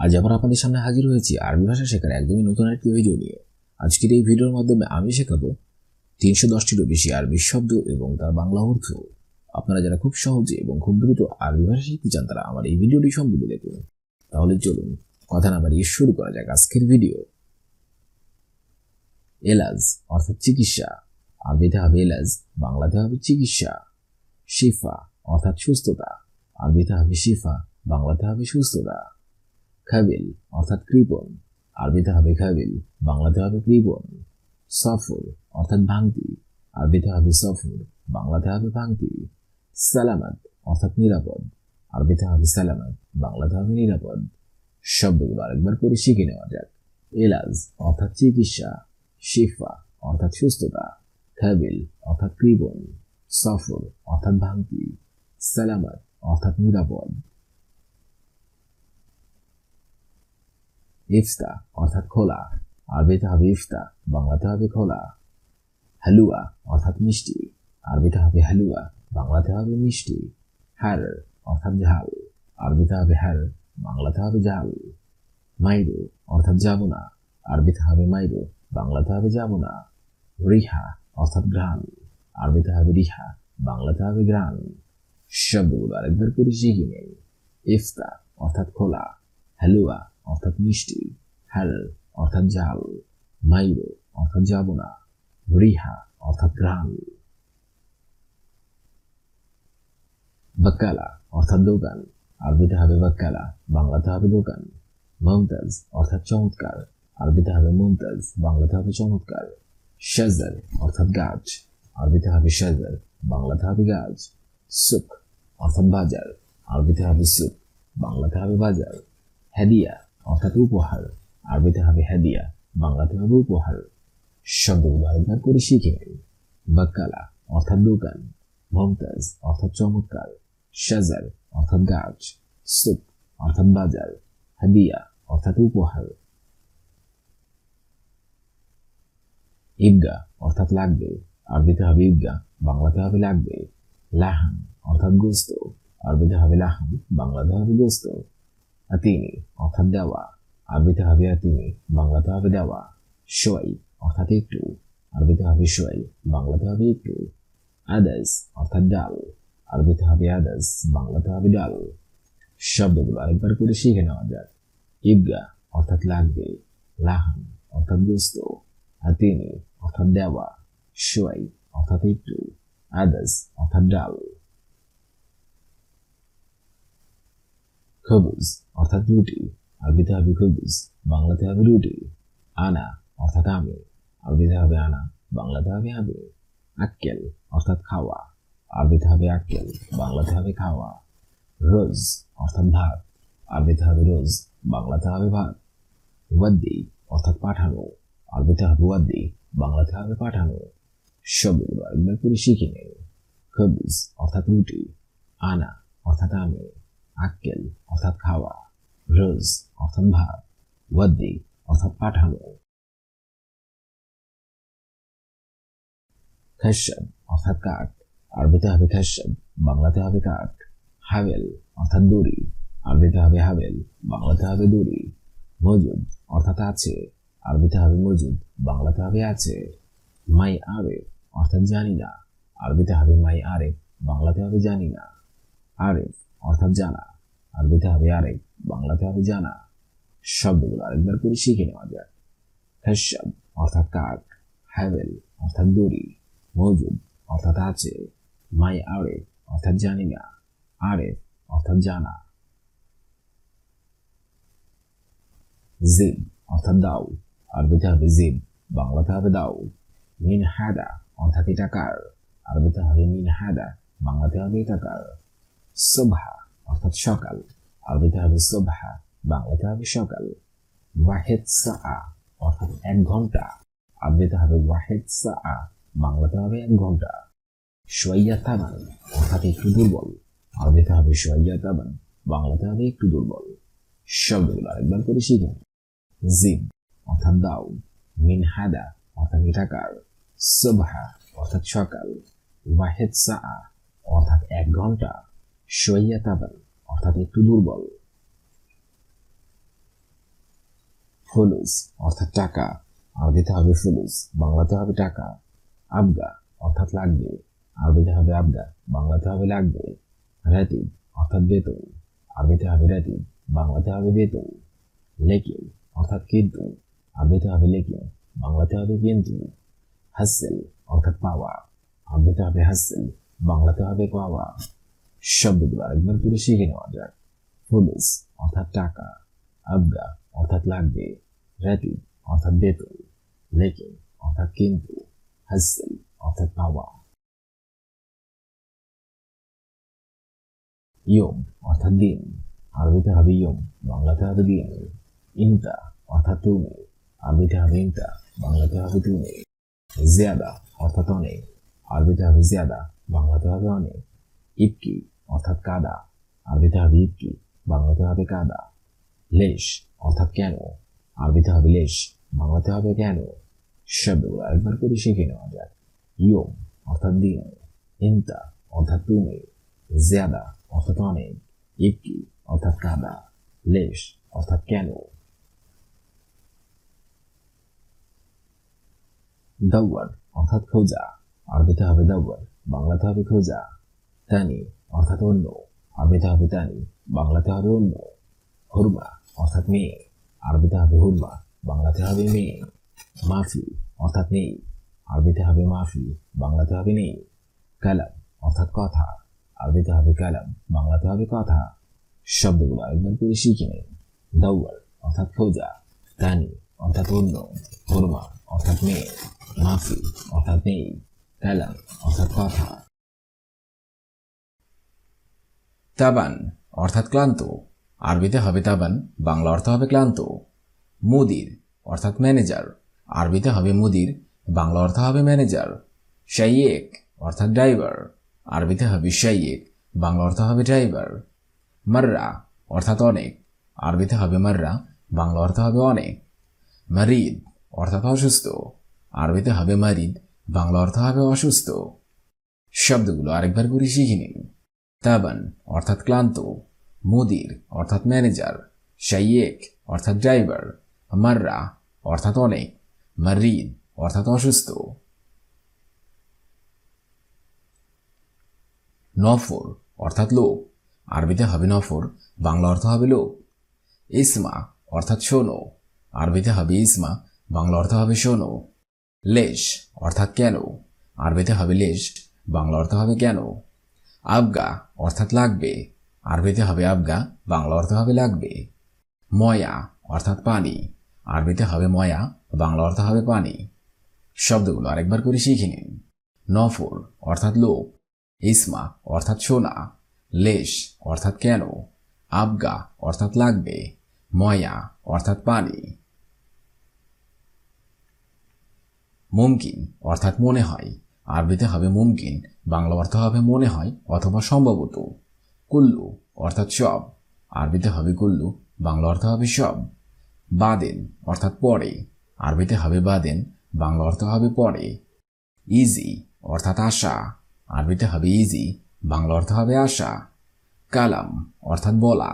আজ আবার আপনাদের সামনে হাজির হয়েছি আরবি ভাষা শেখার একদমই নতুন একটি ভিডিও নিয়ে। আজকের এই ভিডিওর মাধ্যমে আমি শেখাবো 310টিরও বেশি আরবি শব্দ এবং তার বাংলা অর্থ। আপনারা যারা খুব সহজে এবং খুব দ্রুত আরবি ভাষা শিখতে চান তারা আমার এই ভিডিওটি সম্পূর্ণ দেখুন। তাহলে চলুন কথা না বাড়িয়ে শুরু করা যাক আজকের ভিডিও। এলাজ অর্থাৎ চিকিৎসা, আরবিতে হবে এলাজ, বাংলাতে হবে চিকিৎসা। শিফা অর্থাৎ সুস্থতা, আরবিতে হবে শিফা, বাংলাতে হবে সুস্থতা। খাবিল অর্থাৎ কৃপণ, আরবিতে হবে খাবিল, বাংলাতে হবে কৃপণ। সফর অর্থাৎ ভাঙতি, আরবিতে হবে সফর, বাংলাতে হবে ভাঙতি। সালামাত অর্থাৎ নিরাপদ, আরবিতে হবে সালামাত, বাংলাতে হবে নিরাপদ। শব্দগুলো আরেকবার করে শিখে নেওয়া যাক। এলাজ অর্থাৎ চিকিৎসা, শিফা অর্থাৎ সুস্থতা, খাবিল অর্থাৎ কৃপণ, সফর অর্থাৎ ভাঙতি, সালামাত অর্থাৎ নিরাপদ। ইফতা অর্থাৎ খোলা, আরবিতে হবে ইফতা, বাংলাতে হবে খোলা। হালুয়া অর্থাৎ মিষ্টি, আরবিতে হবে হালুয়া, বাংলাতে হবে মিষ্টি। হার অর্থাৎ ঝাল, আরবিতে হবে হার, বাংলাতে হবে ঝাল। মাইরো অর্থাৎ যাব না, আরবিতে হবে মাইরো, বাংলাতে হবে যাব না। রিহা অর্থাৎ ঘ্রাণ, আরবিতে হবে রিহা, বাংলাতে হবে ঘ্রাণ। শব্দগুলো আরেকবার করে শিখে নিন। ইফতা অর্থাৎ খোলা, হালুয়া অর্থাৎ মিষ্টি, হার অর্থাৎ ঝাল, মাইরো অর্থাৎ যাব না, রিহা অর্থাৎ ঘ্রাণ। বাক্কালা অর্থাৎ দোকান, আরবিতে হবে বাক্কালা, বাংলাতে হবে দোকান। মুমতাজ অর্থাৎ চমৎকার, আরবিতে হবে মুমতাজ, বাংলাতে হবে চমৎকার। শাজার অর্থাৎ গাছ, আরবিতে হবে শাজার, বাংলাতে হবে গাছ। সুক অর্থাৎ বাজার, আরবিতে হবে সুক, বাংলাতে হবে বাজার। হাদিয়া অর্থাৎ উপহার, আরবিতে হবে হাদিয়া, বাংলাতে হবে উপহার। শব্দগুলো আরেকবার করে শিখে নিন। বাক্কালা অর্থাৎ দোকান, মুমতাজ অর্থাৎ চমৎকার, শাজার অর্থাৎ গাছ, সুক অর্থাৎ বাজার, হাদিয়া অর্থাৎ উপহার। ঈদগাহ অর্থাৎ লাগবে, আরবিতে হবে ঈদগাহ, বাংলাতে হবে লাগবে। লাহান অর্থাৎ গোস্ত, আরবিতে হবে লাহান, বাংলাতে হবে গোস্ত। আতিনি অর্থাৎ দেওয়া, আরবিতে হবে আতিনি, বাংলাতে হবে দেওয়া। সোয়াই অর্থাৎ একটু, আরবিতে হবে সোয়াই, বাংলাতে হবে একটু। আদাস অর্থাৎ ডাল, আরবিতে হবে আদাস, বাংলাতে হবে ডাল। শব্দগুলো আরেকবার করে শিখে নেওয়া যাক। ঈদগাহ অর্থাৎ লাগবে, লাহান অর্থাৎ গোস্ত, আতিনি অর্থাৎ দেওয়া, সোয়াই অর্থাৎ একটু, আদাস অর্থাৎ ডাল। খবুজ অর্থাৎ রুটি, আরবিতে হবে খবুজ, বাংলাতে হবে রুটি। আনা অর্থাৎ আমি, আরবিতে হবে আনা, বাংলাতে হবে আমি। আক্কেল অর্থাৎ খাওয়া, আরবিতে হবে আক্কেল, বাংলাতে হবে খাওয়া। রোজ অর্থাৎ ভাত, আরবিতে হবে রোজ, বাংলাতে হবে ভাত। ওয়াদ্দি অর্থাৎ পাঠানো, আরবিতে হবে ওয়াদ্দি, বাংলাতে হবে পাঠানো। শব্দগুলো আরেকবার করে শিখে নিন। খবুজ অর্থাৎ রুটি, আনা অর্থাৎ আমি, আক্কেল অর্থাৎ খাওয়া, রোজ অর্থাৎ ভাত, ওয়াদ্দি অর্থাৎ পাঠানো। খাসাব অর্থাৎ কাঠ, আরবিতে হবে খাসাব, বাংলাতে হবে কাঠ। হাবেল অর্থাৎ দড়ি, আরবিতে হবে হাবেল, বাংলাতে হবে দড়ি। মজুদ অর্থাৎ আছে, আরবিতে হবে মজুদ, বাংলাতে হবে আছে। মাই আরেফ অর্থাৎ জানি না, আরবিতে হবে মাই আরেফ, বাংলাতে হবে জানি না। আরেফ অর্থাৎ জানা, আরবিতে হবে আরেফ, বাংলাতে হবে জানা। শব্দগুলো আরেকবার করে শিখে নেওয়া যাক। খাসাব অর্থাৎ কাঠ, হাবেল অর্থাৎ দড়ি, মজুদ অর্থাৎ আছে, মাই আরেফ অর্থাৎ জানি না, আরেফ অর্থাৎ জানা। জিব অর্থাৎ দাও, আরবিতে হবে জিব, বাংলাতে হবে দাও। মিন হাদা অর্থাৎ এটা কার, আরবিতে হবে মিন হাদা, বাংলাতে হবে এটা কার। সুবহা অর্থাৎ সকাল, আরবিতে হবে সুবহা, বাংলাতে হবে সকাল। ওয়াহিদ সাআ অর্থাৎ 1 ঘন্টা, আরবিতে হবে ওয়াহিদ সাআ, বাংলাতে হবে 1 ঘন্টা। শুয়াইয়া তাবান অর্থাৎ একটু দুর্বল, আরবিতে হবে শুয়াইয়া তাবান, বাংলাতে হবে একটু দুর্বল। শব্দগুলো আরেকবার করে শিখেন। জিব অর্থাৎ দাও, মিন হাদা অর্থাৎ এটা কার, সুবহা অর্থাৎ সকাল, ওয়াহিদ সাআ অর্থাৎ 1 ঘন্টা, শুয়াইয়া তাবান অর্থাৎ একটু দুর্বল। ফুলুস অর্থাৎ টাকা, আরবিতে হবে ফুলুস, বাংলাতে হবে টাকা। আবগা অর্থাৎ লাগবে, আরবিতে হবে আবগা, বাংলাতে হবে লাগবে। রাতিব অর্থাৎ বেতন, আরবিতে হবে রাতিব, বাংলাতে হবে বেতন। লেকিন অর্থাৎ কিন্তু, আরবিতে হবে লেকিন, বাংলাতে হবে কিন্তু। হাসেল অর্থাৎ পাওয়া, আরবিতে হবে হাসেল, বাংলাতে হবে পাওয়া। শব্দগুলো আরেকবার করে শিখে নেওয়া যাক। ফুলুস অর্থাৎ টাকা, আবগা অর্থাৎ লাগবে, রাতিব অর্থাৎ বেতন, লেকিন অর্থাৎ কিন্তু, হাসেল অর্থাৎ পাওয়া। ইয়ম অর্থাৎ দিন, আরবিতে হবে ইয়ম, বাংলাতে হবে দিন। ইনতা অর্থাৎ তুমি, আরবিতে হবে ইনতা, বাংলাতে হবে তুমি। জিয়াদা অর্থাৎ অনেক, আরবিতে হবে জিয়াদা, বাংলাতে হবে অনেক। ইবকি অর্থাৎ কাদা, আরবিতে হবে ইবকি, বাংলাতে হবে কাদা। লেশ অর্থাৎ কেন, আরবিতে হবে লেশ, বাংলাতে হবে কেন। শব্দগুলো একবার করে শিখে নেওয়া যাক। ইয়ম অর্থাৎ দিন, ইনতা অর্থাৎ তুমি, জিয়াদা অর্থাৎ অনেক, ইবকি অর্থাৎ কাদা, লেশ অর্থাৎ কেন। দাওয়ার অর্থাৎ খোঁজা, আরবিতে হবে দাওয়ার, বাংলাতে হবে খোঁজা। তানি অর্থাৎ অন্য, আরবিতে হবে তানি, বাংলাতে হবে অন্য। হুরমা অর্থাৎ মেয়ে, আরবিতে হবে হুরমা, বাংলাতে হবে মেয়ে। মাফি অর্থাৎ নেই, আরবিতে হবে মাফি, বাংলাতে হবে নেই। কালাম অর্থাৎ কথা, আরবিতে হবে কালাম, বাংলাতে হবে কথা। শব্দগুলো একবার করে শিখে নেই। দাওয়ার অর্থাৎ খোঁজা, তানি অর্থাৎ অন্য, হুরমা অর্থাৎ মেয়ে, মাফি অর্থাৎ নেই, কালাম অর্থাৎ কথা। তাবান অর্থাৎ ক্লান্ত, আরবিতে হবে তাবান, বাংলা অর্থ হবে ক্লান্ত। মুদির অর্থাৎ ম্যানেজার, আরবিতে হবে মুদির, বাংলা অর্থ হবে ম্যানেজার। শাইয়েক অর্থাৎ ড্রাইভার, আরবিতে হবে শাইয়েক, বাংলা অর্থ হবে ড্রাইভার। মাররা অর্থাৎ অনেক, আরবিতে হবে মাররা, বাংলা অর্থ হবে অনেক। মারিদ অর্থাৎ অসুস্থ, আরবিতে হবে মারিদ, বাংলা অর্থ হবে অসুস্থ। শব্দগুলো আরেকবার করে শিখে নিন। তাবান অর্থাৎ ক্লান্ত, মুদির অর্থাৎ ম্যানেজার, শাইয়েক অর্থাৎ ড্রাইভার, মাররা অর্থাৎ অনেক, মারিদ অর্থাৎ অসুস্থ। নফর অর্থাৎ লোক, আরবিতে হবে নফর, বাংলা অর্থ হবে লোক। ইসমা অর্থাৎ শোনো, আরবিতে হবে ইসমা, বাংলা অর্থ হবে শোনো। লেশ অর্থাৎ কেন, আরবিতে হবে লেশ, বাংলা অর্থ হবে কেন। আবগা অর্থাৎ লাগবে, আরবিতে হবে আবগা, বাংলা অর্থ হবে লাগবে। ময়া অর্থাৎ পানি, আরবিতে হবে ময়া, বাংলা অর্থ হবে পানি। শব্দগুলো আরেকবার করে শিখে নিন। নফর অর্থাৎ লোক, ইসমা অর্থাৎ শোনা, লেশ অর্থাৎ কেন, আবগা অর্থাৎ লাগবে, ময়া অর্থাৎ পানি। মুমকিন অর্থাৎ মনে হয়, আরবিতে হবে মুমকিন, বাংলা অর্থ হবে মনে হয় অথবা সম্ভবত। কুল্লু অর্থাৎ সব, আরবিতে হবে কুল্লু, বাংলা অর্থ হবে সব। বাদেন অর্থাৎ পরে, আরবিতে হবে বাদেন, বাংলা অর্থ হবে পরে। ইজি অর্থাৎ আশা, আরবিতে হবে ইজি, বাংলা অর্থ হবে আশা। কালাম অর্থাৎ বলা,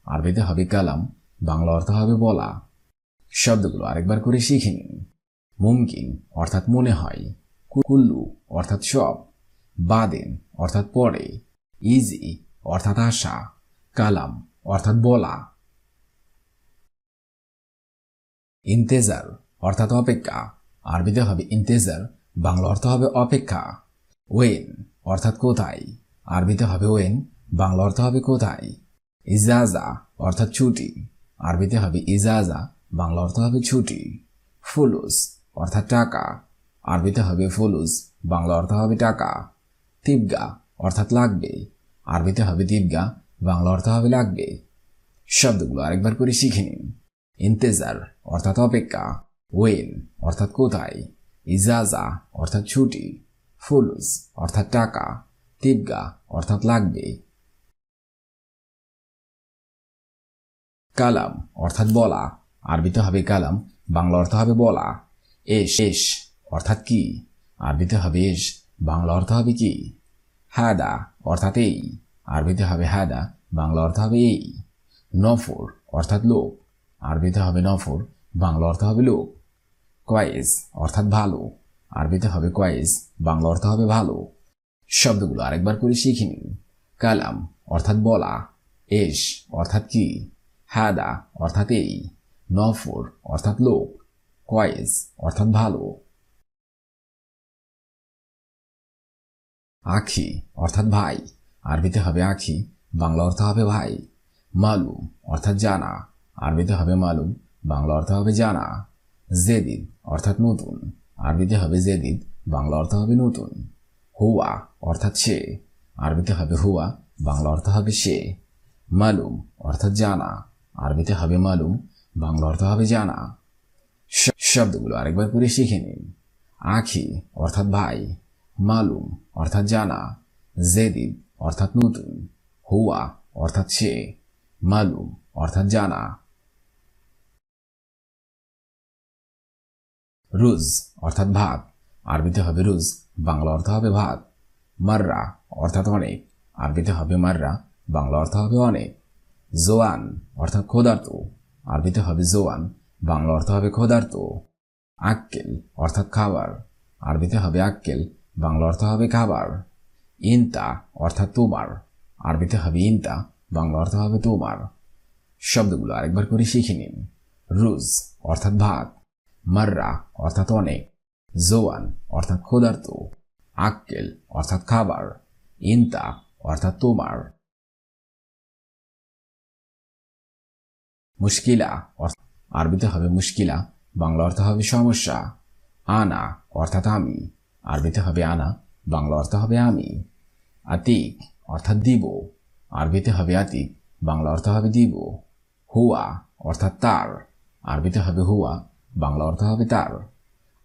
আরবিতে হবে কালাম, বাংলা অর্থ হবে বলা। শব্দগুলো আরেকবার করে শিখে নিন। মুমকিন অর্থাৎ মনে হয়, কুল্লু অর্থাৎ সব, বাদেন অর্থাৎ পরে, ইজি অর্থাৎ আশা, কালাম অর্থাৎ বলা। ইন্তেজার অর্থাৎ অপেক্ষা, আরবিতে হবে ইন্তেজার, বাংলা অর্থ হবে অপেক্ষা। ওয়েন অর্থাৎ কোথায়, আরবিতে হবে ওয়েন, বাংলা অর্থ হবে কোথায়। ইজাজা অর্থাৎ ছুটি, আরবিতে হবে ইজাজা, বাংলা অর্থ হবে ছুটি। ফুলুস অর্থাৎ টাকা, আরবিতে হবে ফুলুস, বাংলা অর্থ হবে টাকা। তিবগা অর্থাৎ লাগবে, আরবিতে হবে তিবগা, বাংলা অর্থ হবে লাগবে। শব্দগুলো আরেকবার করে শিখে নিন। ইন্তেজার অর্থাৎ অপেক্ষা, ওয়েন অর্থাৎ কোথায়, ইজাজা অর্থাৎ ছুটি, ফুলুস অর্থাৎ টাকা, তিবগা অর্থাৎ লাগবে। কালাম অর্থাৎ বলা, আরবিতে হবে কালাম, বাংলা অর্থ হবে বলা। এশ অর্থাৎ কি, আরবিতে হবে এশ, বাংলা অর্থ হবে কি। হাদা অর্থাৎ এই, আরবিতে হবে হাদা, বাংলা অর্থ হবে এই। নফর অর্থাৎ লোক, আরবিতে হবে নফর, বাংলা অর্থ হবে লোক। কয়েস অর্থাৎ ভালো, আরবিতে হবে কয়েস, বাংলা অর্থ হবে ভালো। শব্দগুলো আরেকবার করে শিখে নিন। কালাম অর্থাৎ বলা, এশ অর্থাৎ কি, হাদা অর্থাৎ এই, নফর অর্থাৎ লোক, কয়েস অর্থাৎ ভালো। আখি অর্থাৎ ভাই, আরবিতে হবে আখি, বাংলা অর্থ হবে ভাই। মালুম অর্থাৎ জানা, আরবিতে হবে মালুম, বাংলা অর্থ হবে জানা। জেদিদ অর্থাৎ নতুন, আরবিতে হবে জেদিদ, বাংলা অর্থ হবে নতুন। হুয়া অর্থাৎ সে, আরবিতে হবে হুয়া, বাংলা অর্থ হবে সে। মালুম অর্থাৎ জানা, আরবিতে হবে মালুম, বাংলা অর্থ হবে জানা। শব্দগুলো আরেকবার করে শিখে নিন। আখি অর্থাৎ ভাই, মালুম অর্থাৎ জানা, জেদিদ অর্থাৎ নতুন, হুয়া অর্থাৎ সে, মালুম অর্থাৎ জানা। রুজ অর্থাৎ ভাত, আরবিতে হবে রুজ, বাংলা অর্থ হবে ভাত। মাররা অর্থাৎ অনেক, আরবিতে হবে মাররা, বাংলা অর্থ হবে অনেক। জোয়ান অর্থাৎ ক্ষুধার্ত, আরবিতে হবে জোয়ান, বাংলা অর্থ হবে ক্ষুধার্ত। আক্কেল অর্থাৎ খাবার, আরবিতে হবে আক্কেল, বাংলা অর্থ হবে খাবার। ইনতা অর্থাৎ তোমার, আরবিতে হবে ইনতা, বাংলা অর্থ হবে তোমার। শব্দগুলো আরেকবার করে শিখে নিন। রুজ অর্থাৎ ভাত, মাররা অর্থাৎ অনেক, জোয়ান অর্থাৎ ক্ষুধার্ত, আক্কেল অর্থাৎ খাবার, ইনতা অর্থাৎ তোমার। মুশকিলা আরবিতে হবে মুশকিলা, বাংলা অর্থ হবে সমস্যা। আনা অর্থাৎ আমি, আরবিতে হবে আনা, বাংলা অর্থ হবে আমি। আতিক অর্থাৎ দিব, আরবিতে হবে আতিক, বাংলা অর্থ হবে দিব। হুয়া অর্থাৎ তার, আরবিতে হবে হুয়া, বাংলা অর্থ হবে তার।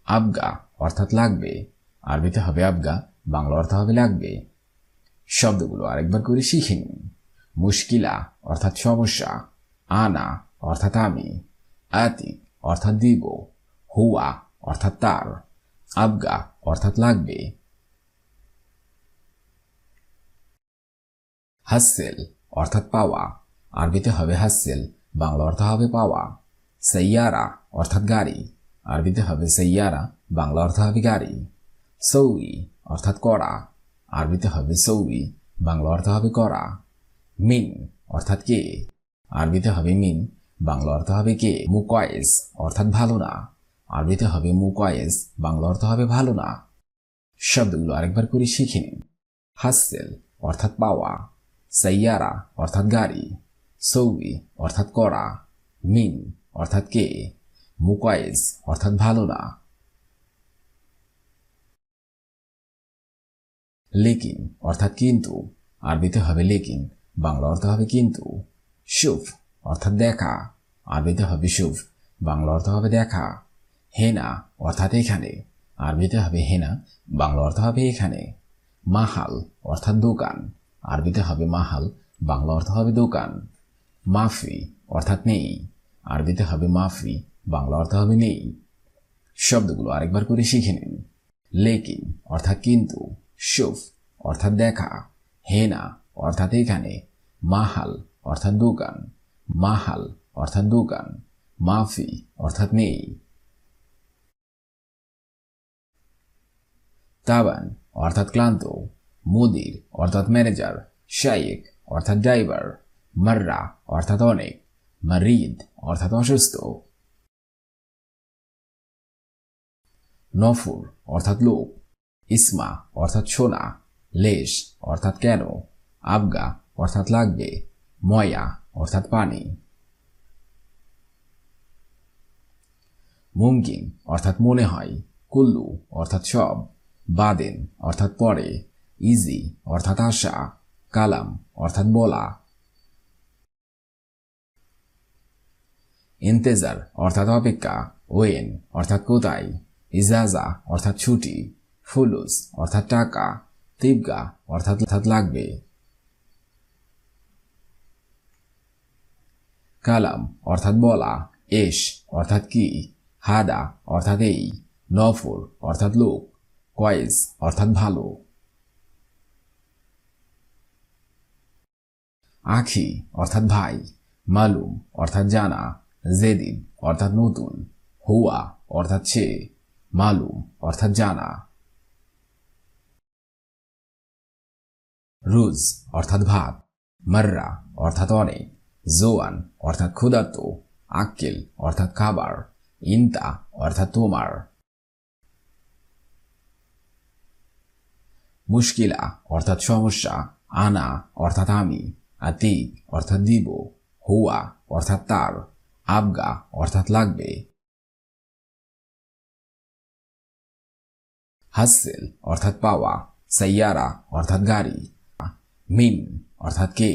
আবগা অর্থাৎ লাগবে, আরবিতে হবে আবগা, বাংলা অর্থ হবে লাগবে। শব্দগুলো আরেকবার করে শিখে নিন। মুশকিলা অর্থাৎ সমস্যা, আনা অর্থাৎ আমি, আতিক অর্থাৎ দিব, হুয়া অর্থাৎ তার, আবগা অর্থাৎ লাগবে। হাসেল অর্থাৎ পাওয়া, আরবিতে হবে হাসেল, বাংলা অর্থ হবে পাওয়া। সাইয়ারা অর্থাৎ গাড়ি, আরবিতে হবে সাইয়ারা, বাংলা অর্থ হবে গাড়ি। সৌই অর্থাৎ করা, আরবিতে হবে সৌই, বাংলা অর্থ হবে করা। মিন অর্থাৎ কে, আরবিতে হবে মিন, বাংলা অর্থ হবে কে। মুকয়েস অর্থাৎ ভালো না, আরবিতে হবে মুকয়েস, বাংলা অর্থ হবে ভালো না। শব্দগুলো আরেকবার করে শিখে নিন। হাসেল অর্থাৎ পাওয়া, সাইয়ারা অর্থাৎ গাড়ি, সৌই অর্থাৎ করা, মিন অর্থাৎ কে, মুকয়েস অর্থাৎ ভালো না। লেকিন অর্থাৎ কিন্তু, আরবিতে হবে লেকিন, বাংলা অর্থ হবে কিন্তু। শুভ অর্থাৎ দেখা, আরবিতে হবে শুভ, বাংলা অর্থ হবে দেখা। হেনা অর্থাৎ এখানে, আরবিতে হবে হেনা, বাংলা অর্থ হবে এখানে। মাহাল অর্থাৎ দোকান, আরবিতে হবে মাহাল, বাংলা অর্থ হবে দোকান। মাফি অর্থাৎ নেই, আরবিতে হবে মাফি, বাংলা অর্থ হবে নেই। শব্দগুলো আরেকবার করে শিখে নিন। লেকিন অর্থাৎ কিন্তু, শুভ অর্থাৎ দেখা, হেনা অর্থাৎ এখানে, মাহাল অর্থাৎ দোকান, মাহাল অর্থাৎ দোকান, মাফি অর্থাৎ নেই। তাবান অর্থাৎ ক্লান্ত, মুদির অর্থাৎ ম্যানেজার, শাইক অর্থাৎ ড্রাইভার, মাররা অর্থাৎ অনেক, মারিদ অর্থাৎ অসুস্থ। নফুর অর্থাৎ লোক, ইসমা অর্থাৎ শোনা, লেশ অর্থাৎ কেন, আবগা অর্থাৎ লাগবে, ময়া অর্থাৎ পানি। মুমকিন অর্থাৎ মনে হয়, কুল্লু অর্থাৎ সব, বাদেন অর্থাৎ পরে, ইজি অর্থাৎ আশা, কালাম অর্থাৎ বলা। ইন্তেজার অর্থাৎ অপেক্ষা, ওয়েন অর্থাৎ কোথায়, ইজাজা অর্থাৎ ছুটি, ফুলুস অর্থাৎ টাকা, তিবগা অর্থাৎ লাগবে। কালাম অর্থাৎ বলা, এশ অর্থাৎ কি, হাদা অর্থাৎ এই, নফর অর্থাৎ লোক, কয়েস অর্থাৎ ভালো। আখি অর্থাৎ ভাই, মালুম অর্থাৎ জানা, জেদিদ অর্থাৎ নতুন, হুয়া অর্থাৎ সে, মালুম অর্থাৎ জানা। রুজ অর্থাৎ ভাত, মাররা অর্থাৎ অনেক, জোয়ান অর্থাৎ ক্ষুধার্ত, আক্কেল অর্থাৎ খাবার, ইনতা অর্থাৎ তোমার। মুশকিলা অর্থাৎ সমস্যা, আনা অর্থাৎ আমি, আতিক অর্থাৎ দিব, হুয়া অর্থাৎ তার, আবগা অর্থাৎ লাগবে। হাসিল অর্থাৎ পাওয়া, সাইয়ারা অর্থাৎ গাড়ি, মিন অর্থাৎ কে,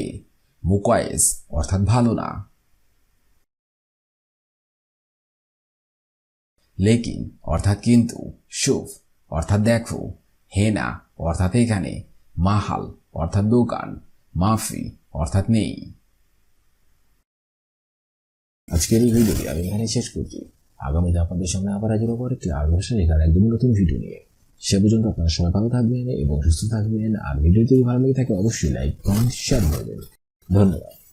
মুকয়েস অর্থাৎ ভালো না। লেকিন অর্থাৎ কিন্তু, শুফ অর্থাৎ দেখো, হেনা অর্থাৎ এখানে, মাহাল অর্থাৎ দোকান, মাফি অর্থাৎ নেই। আজকের এই ভিডিওটি আমি এখানে শেষ করছি। আগামীতে আপনাদের সামনে আবার হাজির হবো একটি আরবি ভাষা শেখার একদম নতুন ভিডিও নিয়ে। সে পর্যন্ত আপনারা সবাই ভালো থাকবেন এবং সুস্থ থাকবেন। আর ভিডিও যদি ভালো লেগে থাকে অবশ্যই লাইক, কমেন্ট, শেয়ার করবেন। ধন্যবাদ।